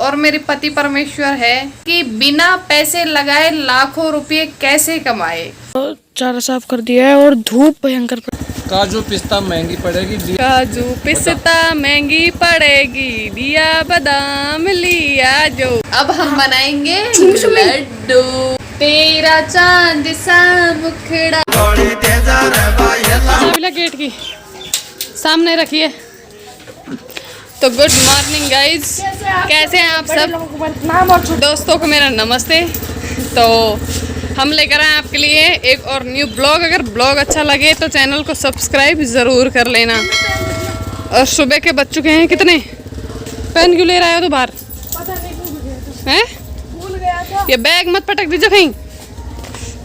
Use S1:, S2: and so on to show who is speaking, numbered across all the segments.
S1: और मेरे पति परमेश्वर है कि बिना पैसे लगाए लाखों रुपए कैसे कमाए।
S2: चारा साफ कर दिया है और धूप भयंकर
S3: काजू पिस्ता महंगी पड़ेगी।
S1: काजू पिस्ता महंगी पड़ेगी, दिया बादाम लिया जो। अब हम बनाएंगे लड्डू, तेरा चांद सा मुखड़ा। गेट की सामने रखिए। तो गुड मॉर्निंग गाइज, कैसे हैं आप सब? दोस्तों को मेरा नमस्ते। तो हम लेकर आए आपके लिए एक और न्यू ब्लॉग। अगर ब्लॉग अच्छा लगे तो चैनल को सब्सक्राइब ज़रूर कर लेना। और सुबह के बज चुके हैं कितने? पेन क्यों ले रहा है तो बाहर हैं? ये बैग मत पटक दीजिए कहीं,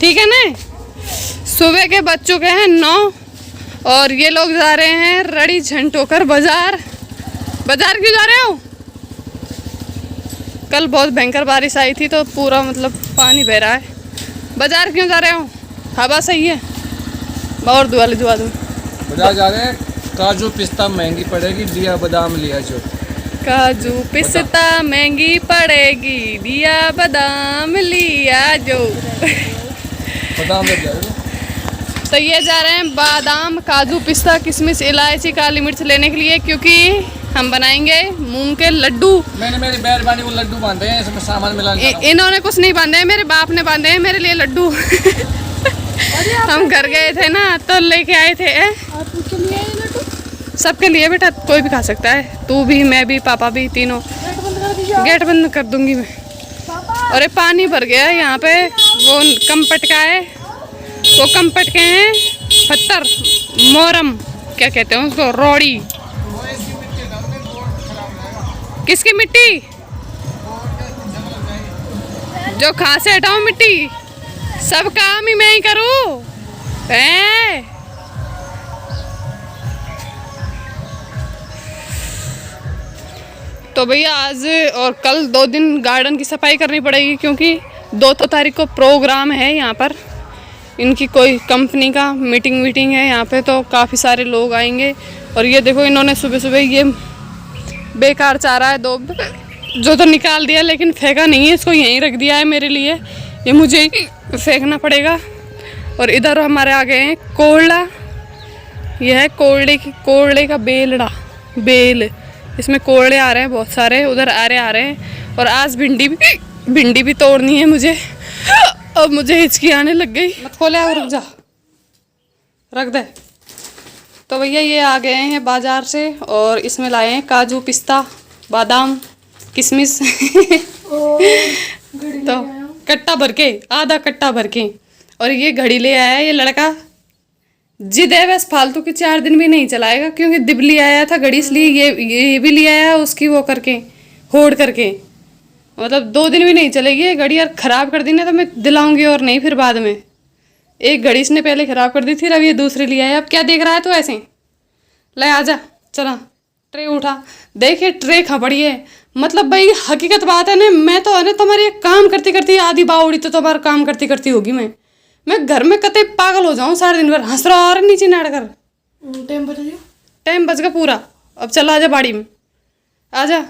S1: ठीक है ना? सुबह के बज चुके हैं 9 और ये लोग जा रहे हैं रड़ी झंटोकर बाजार। बाजार क्यों जा रहे हो? कल बहुत भयंकर बारिश आई थी तो पूरा मतलब पानी बह रहा है। बाजार क्यों जा रहे हो? हवा सही है और दुआ दूँ।
S3: बाजार जा रहे हैं, काजू पिस्ता महंगी पड़ेगी, दिया बादाम लिया जो।
S1: काजू पिस्ता महंगी पड़ेगी, दिया बादाम लिया जो।
S3: बादाम लग जाएगा।
S1: तो ये जा रहे हैं बादाम, काजू पिस्ता, किशमिश, इलायची, काली मिर्च लेने के लिए, क्योंकि हम बनाएंगे मूंग के लड्डू।
S3: मैंने मेरी मेहरबानी को लड्डू बांधे हैं, इसमें सामान मिला।
S1: इन्होंने कुछ नहीं बांधे हैं, मेरे बाप ने बांधे हैं मेरे लिए लड्डू। हम घर गए थे ना तो लेके आए थे। सबके लिए बेटा, कोई भी खा सकता है, तू भी, मैं भी, पापा भी, तीनों। गेट बंद कर दूंगी मैं। अरे पानी भर गया है यहाँ पे। वो कम पटका है, वो कम पटके हैं पत्थर, मोरम क्या कहते हैं उसको, रोड़ी। किसकी मिट्टी? जो खा से हटाओ मिट्टी, सब काम ही मैं ही करूँ। तो भैया आज और कल 2 दिन गार्डन की सफाई करनी पड़ेगी, क्योंकि 2 तारीख को प्रोग्राम है यहाँ पर। इनकी कोई कंपनी का मीटिंग है यहाँ पे, तो काफ़ी सारे लोग आएंगे। और ये देखो इन्होंने सुबह सुबह ये बेकार चारा है 2 जो तो निकाल दिया, लेकिन फेंका नहीं है, इसको यहीं रख दिया है मेरे लिए। ये मुझे ही फेंकना पड़ेगा। और इधर हमारे आ गए हैं कोल्डा। यह है कोल्डे का बेल। इसमें कोल्डे आ रहे हैं बहुत सारे, उधर आ रहे हैं। और आज भिंडी भी तोड़नी है मुझे। अब मुझे हिचकी आने लग गई। मत खोले और रुक जा, रख दे। तो भैया ये आ गए हैं बाजार से और इसमें लाए हैं काजू पिस्ता बादाम किशमिश। तो कट्टा भर के, आधा कट्टा भर के। और ये घड़ी ले आया ये लड़का, जिद है बस फालतू की। 4 दिन भी नहीं चलाएगा, क्योंकि दिबली आया था घड़ी, इसलिए ये भी ले आया उसकी वो करके, होड़ करके। मतलब 2 दिन भी नहीं चलेगी ये घड़ी। यार ख़राब कर दी ना तो मैं दिलाऊंगी और नहीं फिर बाद में। एक घड़ी इसने पहले ख़राब कर दी थी, अब ये दूसरी लिया है। अब क्या देख रहा है तो ऐसे ले आजा, चला ट्रे उठा। देखिए ट्रे कहाँ पड़ी है। मतलब भाई हकीकत बात है ना, मैं तो है ना तुम्हारी काम करती करती आधी बावड़ी तो तुम्हारा काम करती करती होगी। मैं घर में कतई पागल हो जाऊँ सारे दिन भर हंस रहा और नीचे नाड़ कर। टाइम बच गया पूरा। अब चला आजा बाड़ी में, आजा।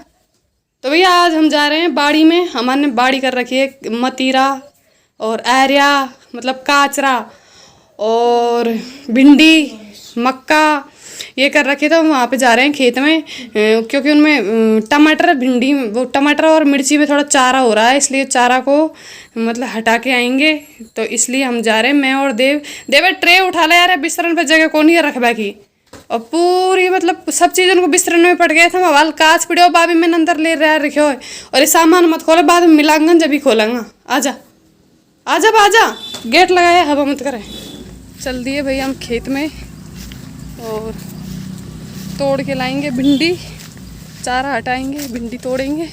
S1: तो भैया आज हम जा रहे हैं बाड़ी में। हमारे बाड़ी कर रखी है मतीरा और आर्या, मतलब काचरा और भिंडी, मक्का, ये कर रखे। तो वहाँ पे जा रहे हैं खेत में, क्योंकि उनमें टमाटर, भिंडी, वो टमाटर और मिर्ची में थोड़ा चारा हो रहा है, इसलिए चारा को मतलब हटा के आएंगे। तो इसलिए हम जा रहे हैं, मैं और देव ट्रे उठा ले यार, बिस्तरन पर जगह कौन ही रखबा की। और पूरी मतलब सब चीज़ उनको बिस्तरन में पड़ गया था। मोबाइल कांच पड़े बाबी मैंने अंदर ले रहा रखे हो। और ये सामान मत खोले, बाद में मिलांगन जब ही खोलेंगा। आजा आजा आजा, गेट लगाया, हवा मत करे। चल दिए भैया हम खेत में और तोड़ के लाएंगे भिंडी, चारा हटाएंगे, भिंडी तोड़ेंगे।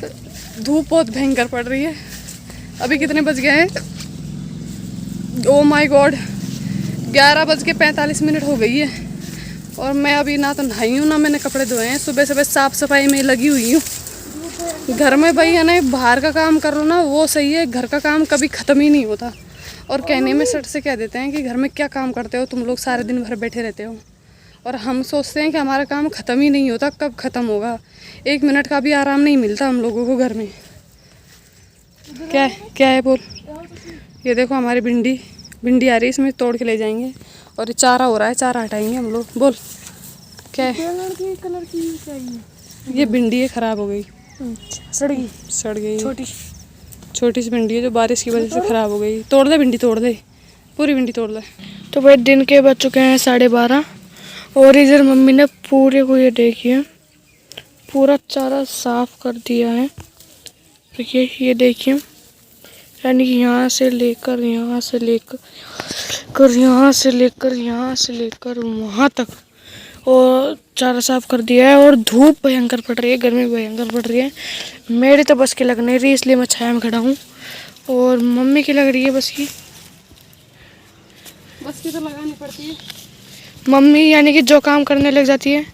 S1: तो धूप बहुत भयंकर पड़ रही है। अभी कितने बज गए हैं? ओ माय गॉड, 11:45 हो गई है। और मैं अभी ना तो नहाई हूँ ना मैंने कपड़े धोए हैं। सुबह सुबह साफ़ सफाई में लगी हुई हूँ। घर में भाई है ना, बाहर का काम कर लो ना वो सही है, घर का काम कभी ख़त्म ही नहीं होता। और कहने में सट से कह देते हैं कि घर में क्या काम करते हो तुम लोग, सारे दिन भर बैठे रहते हो। और हम सोचते हैं कि हमारा काम ख़त्म ही नहीं होता, कब ख़त्म होगा। 1 मिनट का भी आराम नहीं मिलता हम लोगों को घर में। क्या है बोल। ये देखो हमारी भिंडी आ रही है, इसमें तोड़ के ले जाएंगे। और ये चारा हो रहा है, चारा हटाएंगे हम लोग। बोल क्या है।
S2: कलर की चाहिए।
S1: ये भिंडी है, ख़राब हो गई,
S2: सड़ गई
S1: छोटी सी भिंडी है जो बारिश की वजह से ख़राब हो गई। तोड़ दे भिंडी, तोड़ दे, पूरी भिंडी तोड़ दे।
S2: तो भाई दिन के बज चुके हैं 12:30 और इधर मम्मी ने पूरे को ये देखिए पूरा चारा साफ कर दिया है। देखिए ये देखिए, यानी कि यहाँ से लेकर वहाँ तक और चारा साफ कर दिया है। और धूप भयंकर पड़ रही है, गर्मी भयंकर पड़ रही है। मेरी तो बस की लग नहीं रही, इसलिए मैं छाया में खड़ा हूँ। और मम्मी की लग रही है बस की
S1: तो लगानी पड़ती है।
S2: मम्मी यानी कि जो काम करने लग जाती है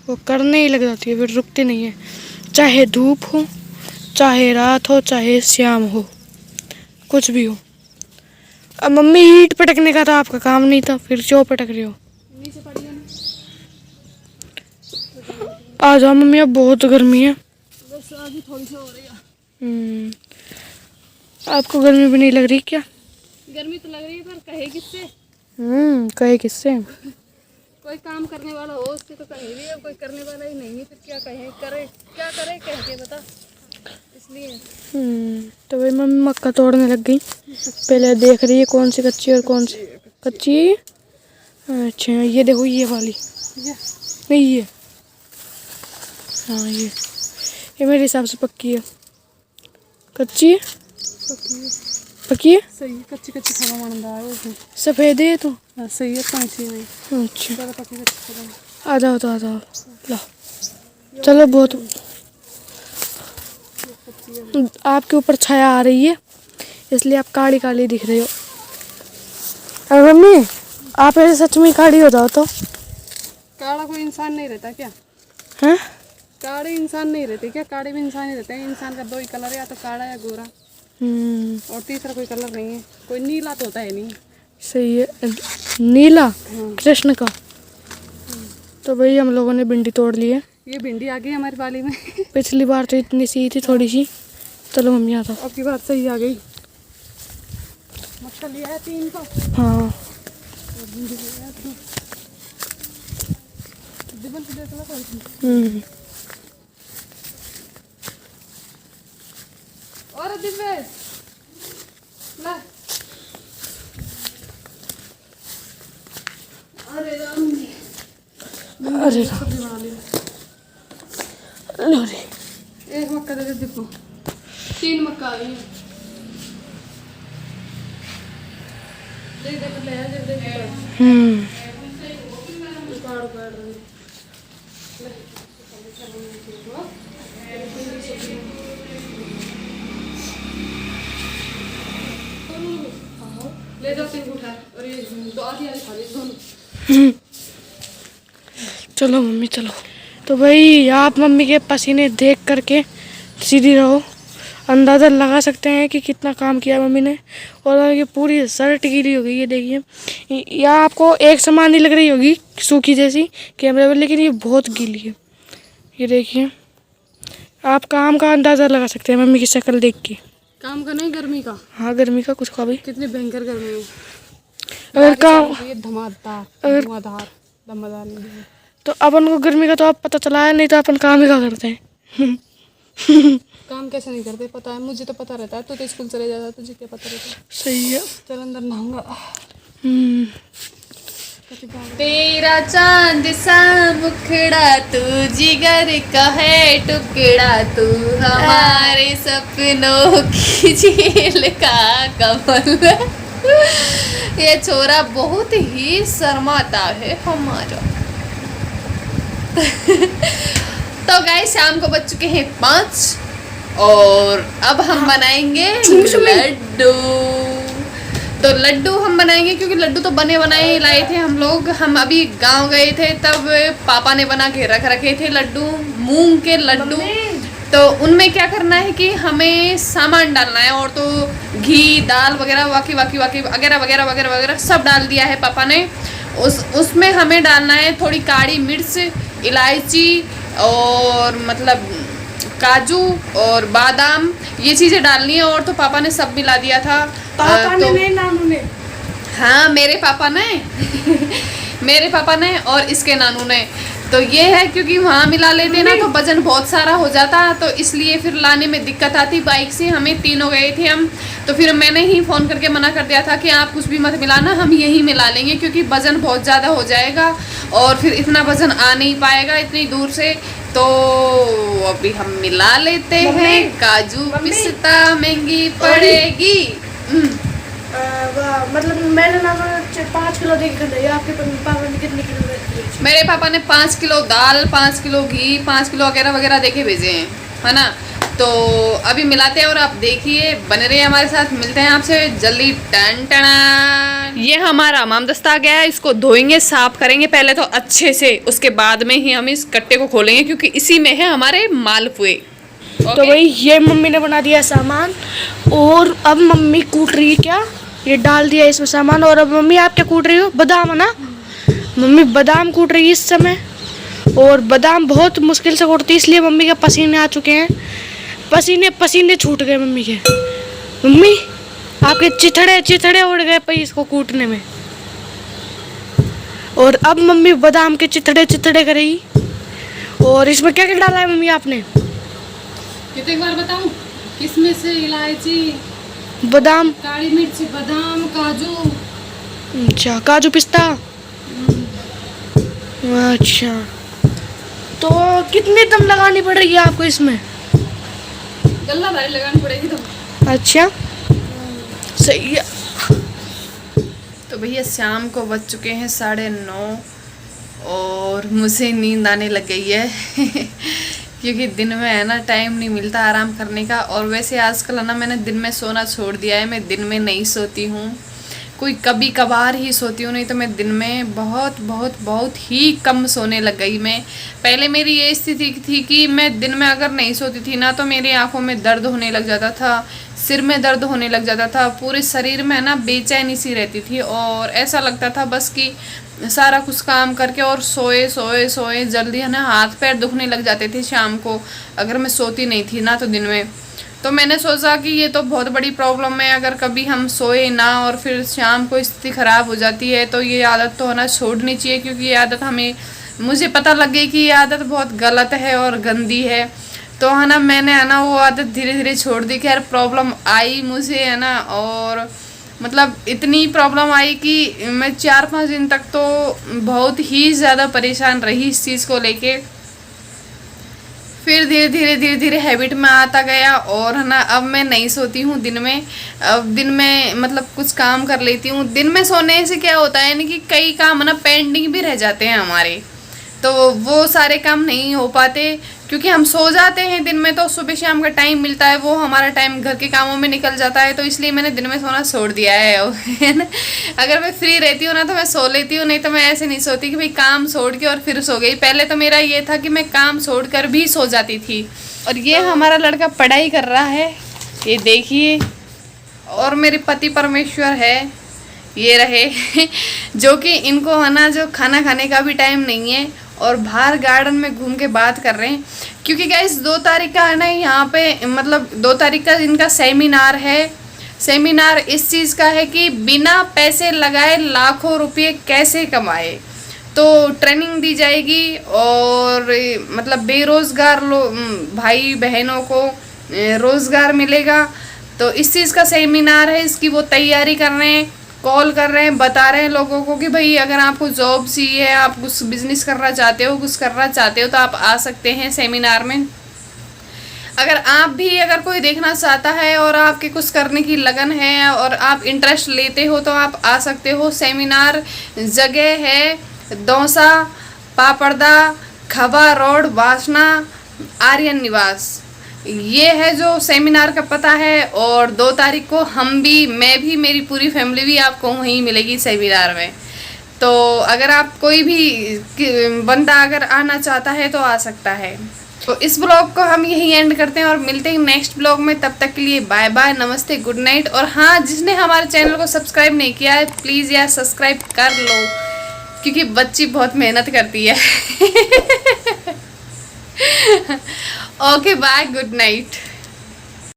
S2: वो करने ही लग जाती है, फिर रुकती नहीं है। चाहे धूप हो, चाहे रात हो, चाहे शाम हो, कुछ भी हो। अब मम्मी ईंट पटकने का तो आपका काम नहीं था, फिर क्यों पटक रही हो।
S1: नीचे पड़ी है ना।
S2: आ जाओ मम्मी, अब बहुत गर्मी है।
S1: बस अभी थोड़ी सी हो रही है।
S2: आपको गर्मी भी नहीं लग रही क्या?
S1: गर्मी तो लग रही है, पर कहे किससे।
S2: कहे किससे?
S1: कोई काम करने वाला हो उससे तो कहे भी, अब कोई करने वाला ही नहीं है, फिर क्या कहे, क्या करे कह के बता। इसलिए
S2: तो भाई मम्मी मक्का तोड़ने लग गई। पहले देख रही है कौन सी कच्ची और कौन सी कच्ची है। अच्छा ये देखो, ये वाली नहीं, ये हाँ ये मेरे हिसाब से पक्की है। कच्ची है, पक्की है।
S1: सही है, कच्ची खाना मानदा है उसमें।
S2: सफेद है तो
S1: सही है, पाँची नहीं
S2: अच्छा।
S1: ज़्यादा पक्की खाना।
S2: आ जाओ लो चलो। बहुत आपके ऊपर छाया आ रही है, इसलिए आप काली काली दिख रहे हो। अरे मम्मी आप ऐसे सच में काली हो जाओ तो।
S1: काला कोई इंसान नहीं रहता क्या?
S2: हैं?
S1: काले इंसान नहीं रहते क्या? काले भी इंसान ही रहते हैं। इंसान का 2 ही कलर है, या तो काला या गोरा, और तीसरा कोई कलर नहीं है। कोई नीला तो होता है नहीं।
S2: सही है, नीला कृष्ण का। तो भाई हम लोगों ने भिंडी तोड़ ली है।
S1: ये भिंडी आ गई हमारी बाली में।
S2: पिछली बार तो इतनी सी थी, थोड़ी सी। चलो मम्मी आ जाओ।
S1: अब की बात सही आ गई। मक्का लिया है 3 का।
S2: हाँ
S1: और दिव्य ला। अरे राम,
S2: अरे
S1: एक मक्का दे दे दिव्य। 3 मक्का आ गई है। ले जाओ 3 उठा, और ये 2 आधी खा ले दोनों।
S2: चलो मम्मी चलो। तो भाई आप मम्मी के पसीने देख करके सीधी रहो, अंदाज़ा लगा सकते हैं कि कितना काम किया मम्मी ने। और ये पूरी शर्ट गीली हो गई है, देखिए। या आपको एक समान नहीं लग रही होगी, सूखी जैसी कैमरे में, लेकिन ये बहुत गीली है। ये देखिए, आप काम का अंदाज़ा लगा सकते हैं मम्मी की शक्ल देख के।
S1: काम का नहीं, गर्मी का।
S2: हाँ गर्मी का, कुछ का भी।
S1: कितनी भयंकर गर्मी है।
S2: अगर काम
S1: धमादार नहीं।
S2: तो अपन को गर्मी का तो आप पता चला है, नहीं तो अपन काम ही का करते हैं।
S1: काम कैसे नहीं करते, पता है मुझे तो पता रहता है। तू तो स्कूल चले जाता, तुझे क्या पता रहता है।
S2: सही है।
S1: चल अंदर नहाऊंगा। तेरा चांद सा मुखड़ा तू जिगर का है टुकड़ा, तू हमारे सपनों की झील का कमल। ये छोरा बहुत ही शर्माता है हमारा। तो गाइस शाम को बज चुके हैं 5 और अब हम बनाएंगे लड्डू। तो लड्डू हम बनाएंगे, क्योंकि लड्डू तो बने बनाए लाए थे हम लोग। हम अभी गांव गए थे, तब पापा ने बना के रख रखे थे लड्डू, मूंग के लड्डू। तो उनमें क्या करना है कि हमें सामान डालना है, और तो घी दाल वगैरह वगैरह वगैरह सब डाल दिया है पापा ने। उसमें हमें डालना है थोड़ी काली मिर्च, इलायची और मतलब काजू और बादाम, ये चीज़ें डालनी है। और तो पापा ने सब मिला दिया था।
S2: पापा ने नहीं, नानू ने।
S1: हाँ मेरे पापा ने मेरे पापा ने और इसके नानू ने। तो ये है क्योंकि वहाँ मिला लेते ना तो वजन बहुत सारा हो जाता, तो इसलिए फिर लाने में दिक्कत आती। बाइक से हमें तीनों गए थे हम, तो फिर मैंने ही फ़ोन करके मना कर दिया था कि आप कुछ भी मत मिलाना, हम यही मिला लेंगे क्योंकि वज़न बहुत ज़्यादा हो जाएगा और फिर इतना वज़न आ नहीं पाएगा इतनी दूर से। तो अभी हम मिला लेते हैं। काजू पिस्ता महंगी पड़ेगी।
S2: मतलब मैंने ना 5 किलो दे के दिया, आपके पापा ने कितने किलो दे दिए?
S1: मेरे पापा ने 5 किलो दाल, 5 किलो घी, 5 किलो वगैरह वगैरह देके भेजे हैं, है ना। तो अभी मिलाते हैं और आप देखिए, बने रहिए हमारे साथ। मिलते हैं आपसे जल्दी। टन टन। ये हमारा हमामदस्ता आ गया है, इसको धोएंगे, साफ करेंगे पहले तो अच्छे से, उसके बाद में ही हम इस कट्टे को खोलेंगे क्योंकि इसी में है हमारे मालपुए।
S2: तो भाई ये मम्मी ने बना दिया सामान और अब मम्मी कूट रही है, क्या ये डाल दिया इसमें सामान। और अब मम्मी आप क्या कूट रही हो? बादाम है ना, मम्मी बादाम कूट रही है इस समय। और बादाम बहुत मुश्किल से कूटती है, इसलिए मम्मी के पसीने आ चुके हैं, पसीने पसीने छूट गए मम्मी के। मम्मी आपके चिथड़े चिथड़े उड़ गए भाई इसको कूटने में। और अब मम्मी बादाम के चिथड़े चिथड़े करेगी। और इसमें क्या क्या डाला है मम्मी आपने?
S1: कितने एक बार बताऊं? किसमिस, इलायची,
S2: बादाम,
S1: काली मिर्च, बादाम, काजू।
S2: अच्छा काजू पिस्ता। अच्छा तो कितनी दम लगानी पड़ रही है आपको इसमें?
S1: गल्ला भारी लगानी पड़ेगी तो।
S2: अच्छा सही है।
S1: तो भैया शाम को बज चुके हैं 9:30 और मुझे नींद आने लग गई है क्योंकि दिन में है ना टाइम नहीं मिलता आराम करने का। और वैसे आजकल है ना मैंने दिन में सोना छोड़ दिया है, मैं दिन में नहीं सोती हूँ, कोई कभी कभार ही सोती हूँ, नहीं तो मैं दिन में बहुत बहुत बहुत ही कम सोने लग गई मैं। पहले मेरी ये स्थिति थी कि मैं दिन में अगर नहीं सोती थी ना तो मेरी आंखों में दर्द होने लग जाता था, सिर में दर्द होने लग जाता था, पूरे शरीर में ना बेचैनी सी रहती थी और ऐसा लगता था बस कि सारा कुछ काम करके और सोए सोए सोए जल्दी है ना हाथ पैर दुखने लग जाते थे शाम को अगर मैं सोती नहीं थी ना तो दिन में। तो मैंने सोचा कि ये तो बहुत बड़ी प्रॉब्लम है, अगर कभी हम सोए ना और फिर शाम को स्थिति ख़राब हो जाती है तो ये आदत तो है ना छोड़नी चाहिए, क्योंकि ये आदत मुझे पता लग गई कि ये आदत बहुत गलत है और गंदी है। तो है ना मैंने है ना वो आदत धीरे धीरे छोड़ दी। खैर प्रॉब्लम आई मुझे है ना, और मतलब इतनी प्रॉब्लम आई कि मैं 4-5 दिन तक तो बहुत ही ज़्यादा परेशान रही इस चीज़ को लेके। फिर धीरे धीरे हैबिट में आता गया और है ना अब मैं नहीं सोती हूँ दिन में। अब दिन में मतलब कुछ काम कर लेती हूँ। दिन में सोने से क्या होता है यानी कि कई काम है ना पेंडिंग भी रह जाते हैं हमारे, तो वो सारे काम नहीं हो पाते क्योंकि हम सो जाते हैं दिन में, तो सुबह शाम का टाइम मिलता है वो हमारा टाइम घर के कामों में निकल जाता है। तो इसलिए मैंने दिन में सोना छोड़ दिया है ना। अगर मैं फ्री रहती हूँ ना तो मैं सो लेती हूँ, नहीं तो मैं ऐसे नहीं सोती कि भाई काम छोड़ के और फिर सो गई। पहले तो मेरा ये था कि मैं काम छोड़ कर भी सो जाती थी। और ये हमारा लड़का पढ़ाई कर रहा है, ये देखिए। और मेरे पति परमेश्वर है, ये रहे जो कि इनको है ना जो खाना खाने का भी टाइम नहीं है और बाहर गार्डन में घूम के बात कर रहे हैं, क्योंकि गाइस 2 तारीख का है ना यहाँ पे मतलब 2 तारीख का इनका सेमिनार है। सेमिनार इस चीज़ का है कि बिना पैसे लगाए लाखों रुपये कैसे कमाए, तो ट्रेनिंग दी जाएगी और मतलब बेरोज़गार भाई बहनों को रोज़गार मिलेगा। तो इस चीज़ का सेमिनार है, इसकी वो तैयारी कर रहे हैं, कॉल कर रहे हैं, बता रहे हैं लोगों को कि भाई अगर आपको जॉब चाहिए, आप कुछ बिजनेस करना चाहते हो, कुछ करना चाहते हो तो आप आ सकते हैं सेमिनार में। अगर आप भी अगर कोई देखना चाहता है और आपके कुछ करने की लगन है और आप इंटरेस्ट लेते हो तो आप आ सकते हो। सेमिनार जगह है दौसा, पापड़दा, खबा रोड, वासना, आर्यन निवास, ये है जो सेमिनार का पता है। और 2 तारीख को मैं भी मेरी पूरी फैमिली भी आपको वहीं मिलेगी सेमिनार में। तो अगर आप कोई भी बंदा अगर आना चाहता है तो आ सकता है। तो इस ब्लॉग को हम यहीं एंड करते हैं और मिलते हैं नेक्स्ट ब्लॉग में। तब तक के लिए बाय बाय, नमस्ते, गुड नाइट। और हाँ, जिसने हमारे चैनल को सब्सक्राइब नहीं किया है प्लीज़ यार सब्सक्राइब कर लो, क्योंकि बच्ची बहुत मेहनत करती है। Okay bye, good night.